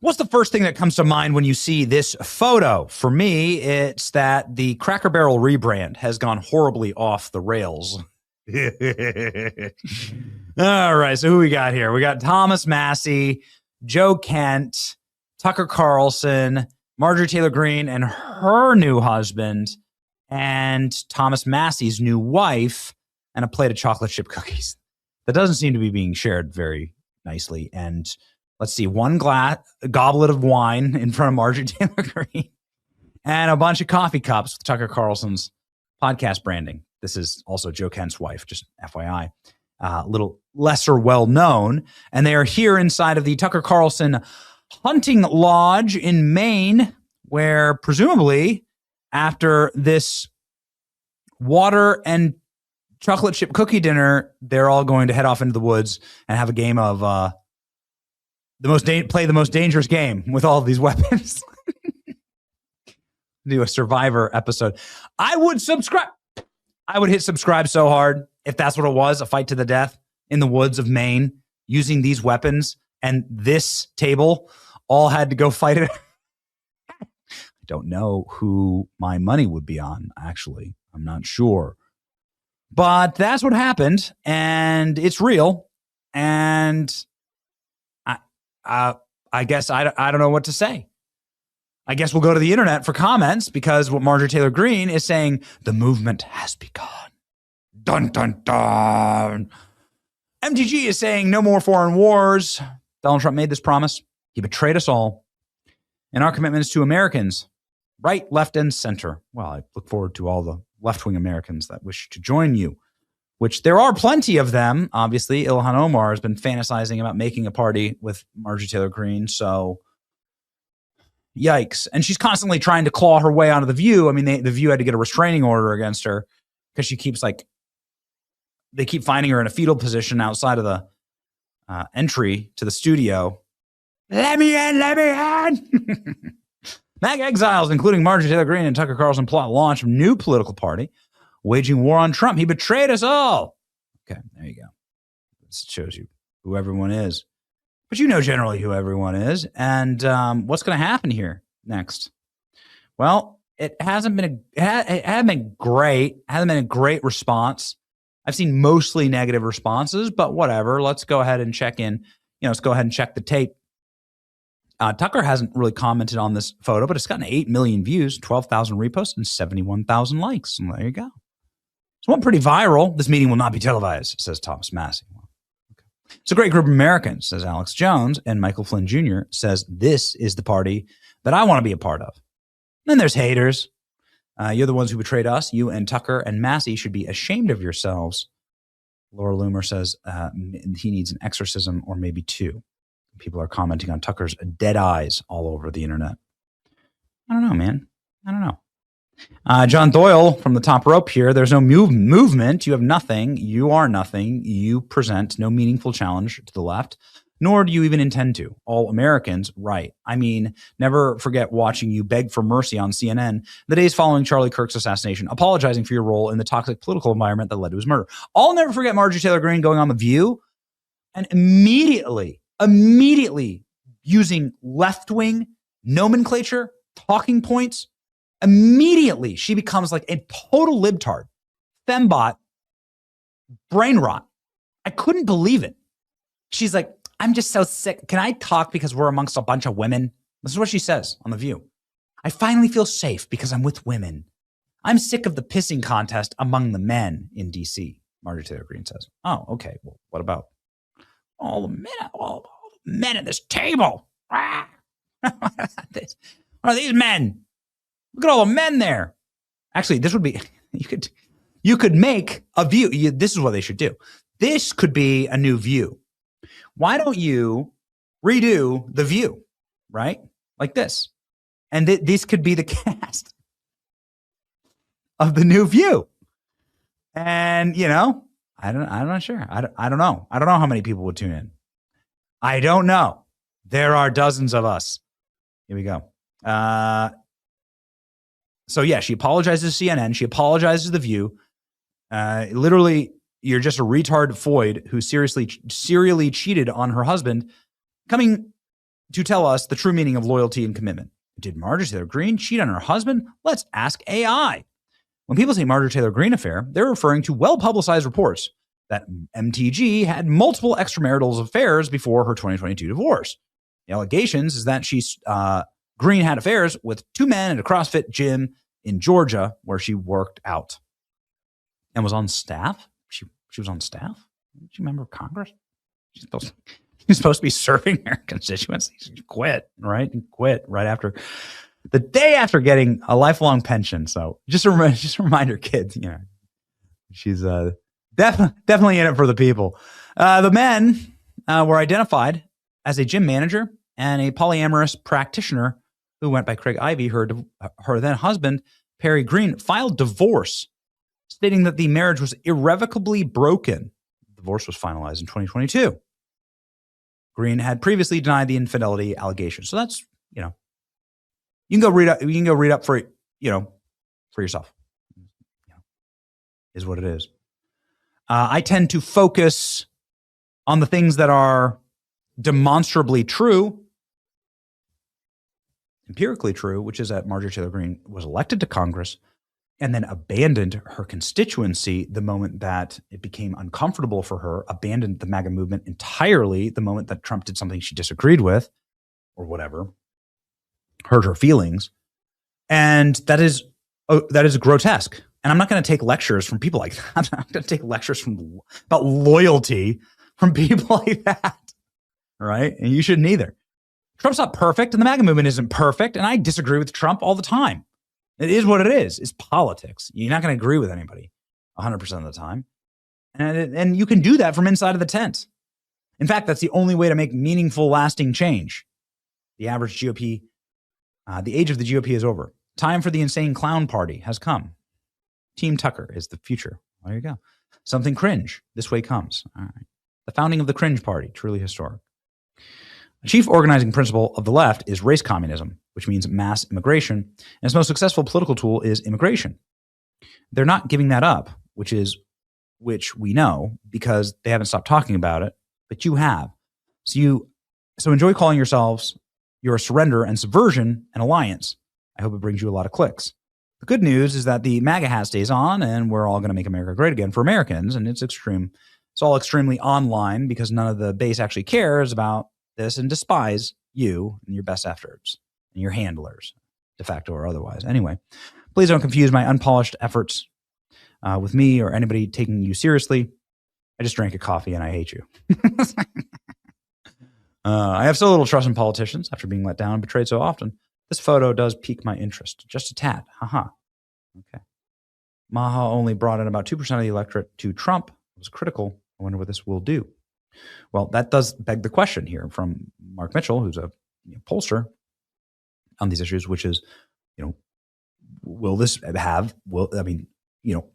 What's the first thing that comes to mind when you see this photo? For me, it's that the Cracker Barrel rebrand has gone horribly off the rails. All right, so who we got here? We got Thomas Massey, Joe Kent, Tucker Carlson, Marjorie Taylor Greene and her new husband, and Thomas Massey's new wife, and a plate of chocolate chip cookies. That doesn't seem to be being shared very nicely. And let's see, one goblet of wine in front of Marjorie Taylor Greene and a bunch of coffee cups with Tucker Carlson's podcast branding. This is also Joe Kent's wife, just FYI. A little lesser well-known. And they are here inside of the Tucker Carlson hunting lodge in Maine, where presumably after this water and chocolate chip cookie dinner, they're all going to head off into the woods and have a game of play the most dangerous game with all of these weapons. Do a Survivor episode. I would subscribe. I would hit subscribe so hard if that's what it was, a fight to the death in the woods of Maine using these weapons, and this table all had to go fight it. I don't know who my money would be on, actually. I'm not sure. But that's what happened, and it's real. And I guess I don't know what to say. I guess we'll go to the internet for comments, because what Marjorie Taylor Greene is saying, the movement has begun. Dun, dun, dun. MTG is saying no more foreign wars. Donald Trump made this promise. He betrayed us all. And our commitment is to Americans, right, left, and center. Well, I look forward to all the left-wing Americans that wish to join you, which there are plenty of them. Obviously, Ilhan Omar has been fantasizing about making a party with Marjorie Taylor Greene, so yikes. And she's constantly trying to claw her way out of The View. I mean, The View had to get a restraining order against her because she keeps they keep finding her in a fetal position outside of the entry to the studio. Let me in, let me in. MAGA exiles, including Marjorie Taylor Greene and Tucker Carlson, plot launch of new political party, waging war on Trump. He betrayed us all. Okay, there you go. This shows you who everyone is. But you know generally who everyone is. And what's going to happen here next? Well, it hasn't been great. It hasn't been a great response. I've seen mostly negative responses, but whatever. Let's go ahead and check in. Let's go ahead and check the tape. Tucker hasn't really commented on this photo, but it's gotten 8 million views, 12,000 reposts, and 71,000 likes. And there you go. It's one pretty viral. This meeting will not be televised, says Thomas Massey. Okay. It's a great group of Americans, says Alex Jones. And Michael Flynn Jr. says, this is the party that I want to be a part of. And then there's haters. You're the ones who betrayed us. You and Tucker and Massey should be ashamed of yourselves. Laura Loomer says he needs an exorcism or maybe two. People are commenting on Tucker's dead eyes all over the internet. I don't know, man. I don't know. John Doyle from the top rope here. There's no movement. You have nothing. You are nothing. You present no meaningful challenge to the left, nor do you even intend to. All Americans, right. I mean, never forget watching you beg for mercy on CNN the days following Charlie Kirk's assassination, apologizing for your role in the toxic political environment that led to his murder. I'll never forget Marjorie Taylor Greene going on The View and immediately using left-wing nomenclature, talking points. Immediately, she becomes like a total libtard, fembot, brain rot. I couldn't believe it. She's like, I'm just so sick. Can I talk because we're amongst a bunch of women? This is what she says on The View. I finally feel safe because I'm with women. I'm sick of the pissing contest among the men in D.C., Marjorie Taylor Greene says. Oh, okay. Well, what about all the men at this table? What are these men? Look at all the men there. Actually, this would be, you could make a View. This is what they should do. This could be a new View. Why don't you redo The View, right? Like this. And this could be the cast of the new View. And, I'm not sure. I don't know. I don't know how many people would tune in. I don't know. There are dozens of us. Here we go. So yeah, she apologizes to CNN. She apologizes to The View. Literally, you're just a retard Foyd who serially cheated on her husband, coming to tell us the true meaning of loyalty and commitment. Did Marjorie Taylor Greene cheat on her husband? Let's ask AI. When people say Marjorie Taylor Greene affair, they're referring to well-publicized reports that MTG had multiple extramarital affairs before her 2022 divorce. The allegations is that Greene had affairs with two men at a CrossFit gym in Georgia where she worked out and was on staff. She was on staff. Is she a member of Congress? She's supposed to be serving her constituents. She quit, right? And quit right after the day after getting a lifelong pension. So just a reminder, kids, she's definitely in it for the people. The men were identified as a gym manager and a polyamorous practitioner who went by Craig Ivey. Her then husband, Perry Greene, filed divorce, stating that the marriage was irrevocably broken. The divorce was finalized in 2022. Greene had previously denied the infidelity allegations. So that's, you can go read up for yourself. Is what it is. I tend to focus on the things that are demonstrably true, empirically true, which is that Marjorie Taylor Greene was elected to Congress and then abandoned her constituency the moment that it became uncomfortable for her, abandoned the MAGA movement entirely the moment that Trump did something she disagreed with or whatever, hurt her feelings. And that is grotesque. And I'm not going to take lectures from people like that. I'm not going to take lectures about loyalty from people like that, right? And you shouldn't either. Trump's not perfect, and the MAGA movement isn't perfect, and I disagree with Trump all the time. It is what it is. It's politics. You're not going to agree with anybody 100% of the time. And you can do that from inside of the tent. In fact, that's the only way to make meaningful, lasting change. The average GOP, the age of the GOP is over. Time for the insane clown party has come. Team Tucker is the future. There you go. Something cringe. This way comes. All right. The founding of the cringe party, truly historic. A chief organizing principle of the left is race communism, which means mass immigration. And its most successful political tool is immigration. They're not giving that up, which we know because they haven't stopped talking about it, but you have. So enjoy calling yourselves your surrender and subversion and alliance. I hope it brings you a lot of clicks. The good news is that the MAGA hat stays on, and we're all going to make America great again for Americans. And it's all extremely online because none of the base actually cares about this and despise you and your best efforts and your handlers, de facto or otherwise. Anyway, please don't confuse my unpolished efforts with me or anybody taking you seriously. I just drank a coffee and I hate you. I have so little trust in politicians after being let down and betrayed so often. This photo does pique my interest, just a tad. Haha. Okay. Maha only brought in about 2% of the electorate to Trump. It was critical. I wonder what this will do. Well, that does beg the question here from Mark Mitchell, who's a pollster on these issues, which is,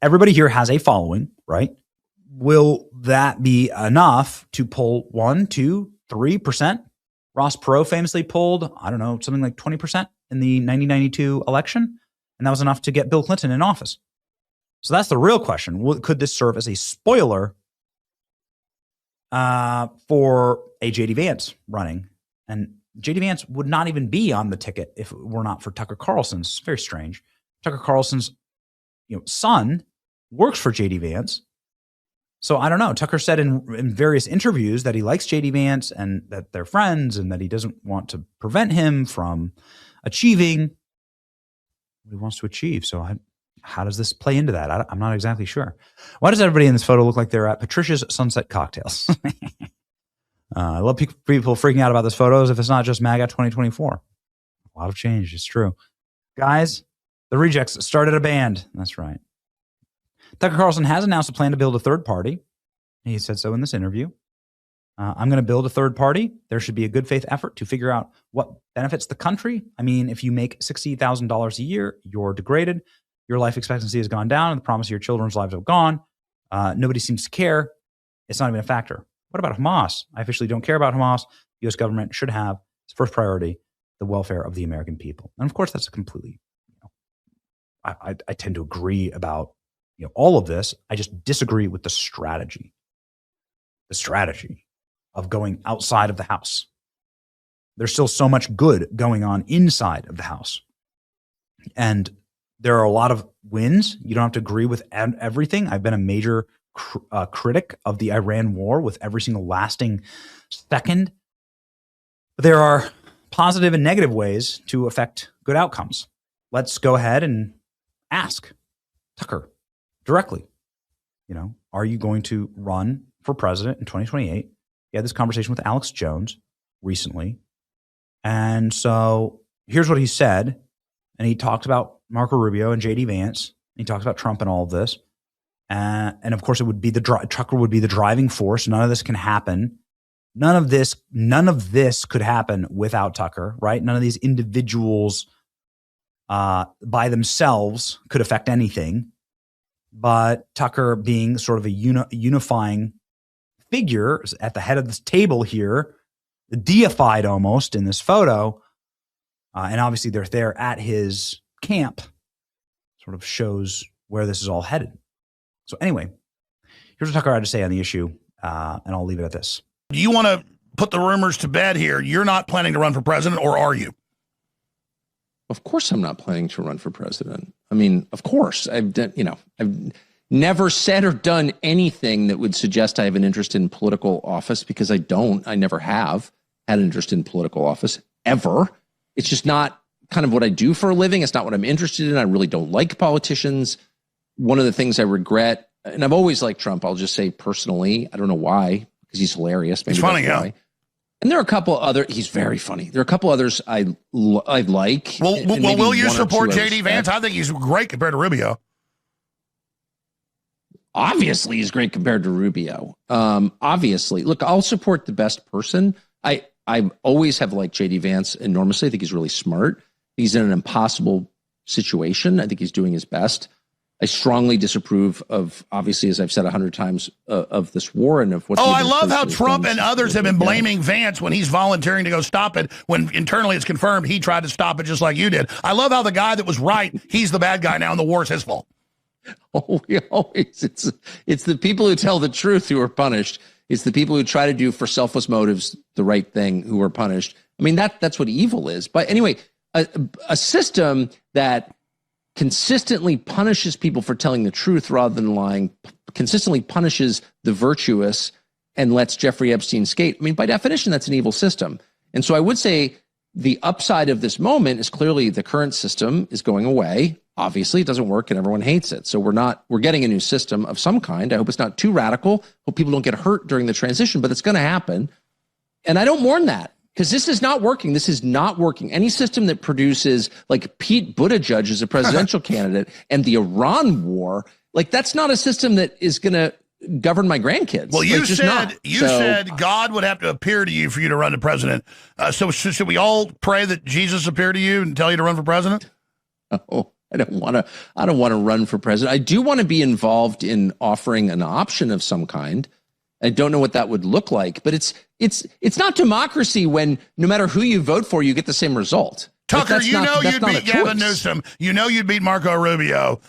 everybody here has a following, right? Will that be enough to pull 1, 2, 3%? Ross Perot famously pulled, something like 20% in the 1992 election. And that was enough to get Bill Clinton in office. So that's the real question. Could this serve as a spoiler for a J.D. Vance running? And J.D. Vance would not even be on the ticket if it were not for Tucker Carlson's. It's very strange. Tucker Carlson's son works for J.D. Vance. So I don't know. Tucker said in various interviews that he likes J.D. Vance and that they're friends and that he doesn't want to prevent him from achieving what he wants to achieve. So how does this play into that? I'm not exactly sure. Why does everybody in this photo look like they're at Patricia's Sunset Cocktails? I love people freaking out about this photos if it's not just MAGA 2024. A lot of change. It's true. Guys, the Rejects started a band. That's right. Tucker Carlson has announced a plan to build a third party. He said so in this interview. I'm going to build a third party. There should be a good faith effort to figure out what benefits the country. I mean, if you make $60,000 a year, you're degraded. Your life expectancy has gone down, and the promise of your children's lives have gone. Nobody seems to care. It's not even a factor. What about Hamas? I officially don't care about Hamas. The U.S. government should have its first priority the welfare of the American people. And of course, that's completely, I tend to agree about all of this. I just disagree with the strategy of going outside of the house. There's still so much good going on inside of the House. And there are a lot of wins. You don't have to agree with everything. I've been a major critic of the Iran war with every single lasting second. But there are positive and negative ways to affect good outcomes. Let's go ahead and ask Tucker directly, are you going to run for president in 2028? He had this conversation with Alex Jones recently. And so here's what he said. And he talked about Marco Rubio and JD Vance. He talks about Trump and all of this. And of course, it would be Tucker would be the driving force. None of this can happen. None of this could happen without Tucker, right? None of these individuals by themselves could affect anything. But Tucker being sort of a unifying figure at the head of this table here, deified almost in this photo, and obviously they're there at his camp, sort of shows where this is all headed. So anyway, here's what Tucker had to say on the issue, and I'll leave it at this. Do you want to put the rumors to bed here? You're not planning to run for president, or are you? Of course I'm not planning to run for president. I mean, of course. I've never said or done anything that would suggest I have an interest in political office, because I don't. I never have had an interest in political office, ever. It's just not kind of what I do for a living. It's not what I'm interested in. I really don't like politicians. One of the things I regret, and I've always liked Trump, I'll just say personally, I don't know why, because he's hilarious. Maybe he's funny, yeah. And there are a couple other, he's very funny. There are a couple others I like. Well, will you support JD Vance? I think he's great compared to Rubio. Obviously, he's great compared to Rubio. Obviously. Look, I'll support the best person. I always have liked JD Vance enormously. I think he's really smart. He's in an impossible situation. I think he's doing his best. I strongly disapprove of, obviously, as I've said 100 times, of this war and of what. Oh, I love how Trump and others have been blaming Vance when he's volunteering to go stop it, when internally it's confirmed he tried to stop it just like you did. I love how the guy that was right, he's the bad guy now and the war is his fault. Oh, it's the people who tell the truth who are punished. It's the people who try to do for selfless motives the right thing who are punished. I mean, that's what evil is. But anyway, a system that consistently punishes people for telling the truth rather than lying, consistently punishes the virtuous and lets Jeffrey Epstein skate. I mean, by definition, that's an evil system. And so I would say the upside of this moment is clearly the current system is going away. Obviously, it doesn't work and everyone hates it. So we're getting a new system of some kind. I hope it's not too radical. Hope people don't get hurt during the transition, but it's going to happen. And I don't mourn that, because this is not working. This is not working. Any system that produces like Pete Buttigieg as a presidential candidate and the Iran war, like that's not a system that is going to govern my grandkids. Well, you said God would have to appear to you for you to run for president. So should we all pray that Jesus appear to you and tell you to run for president? Oh, I don't want to run for president. I do want to be involved in offering an option of some kind. I don't know what that would look like, but it's not democracy when no matter who you vote for, you get the same result. Tucker, you'd beat Gavin Newsom. You'd beat Marco Rubio.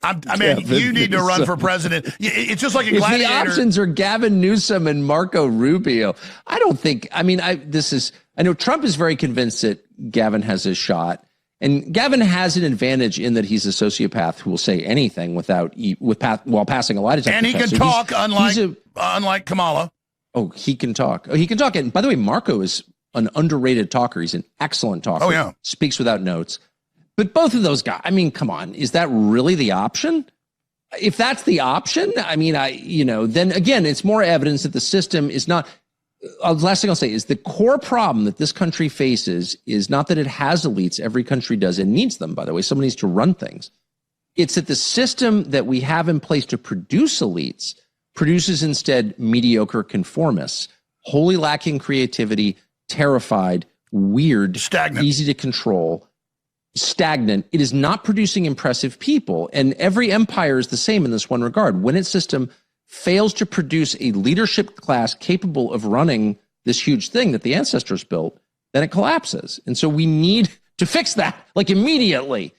You need to run for president. It's just like a gladiator. The options are Gavin Newsom and Marco Rubio. I don't think, I know Trump is very convinced that Gavin has a shot. And Gavin has an advantage in that he's a sociopath who will say anything while passing a lie detector test. And he can talk, unlike Kamala. Oh, he can talk. Oh, he can talk. And by the way, Marco is an underrated talker. He's an excellent talker. Oh, yeah. Speaks without notes. But both of those guys, I mean, come on. Is that really the option? If that's the option, then again, it's more evidence that the system is not. Last thing I'll say is the core problem that this country faces is not that it has elites. Every country does and needs them, by the way. Someone needs to run things. It's that the system that we have in place to produce elites produces instead mediocre conformists, wholly lacking creativity, terrified, weird, stagnant, easy to control, stagnant. It is not producing impressive people. And every empire is the same in this one regard. When its system fails to produce a leadership class capable of running this huge thing that the ancestors built, then it collapses. And so we need to fix that, like immediately.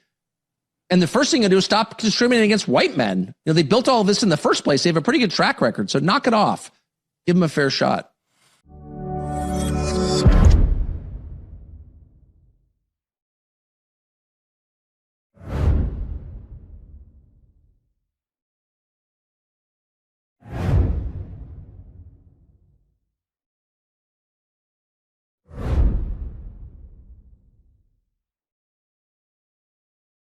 And the first thing to do is stop discriminating against white men. They built all of this in the first place. They have a pretty good track record. So knock it off. Give them a fair shot.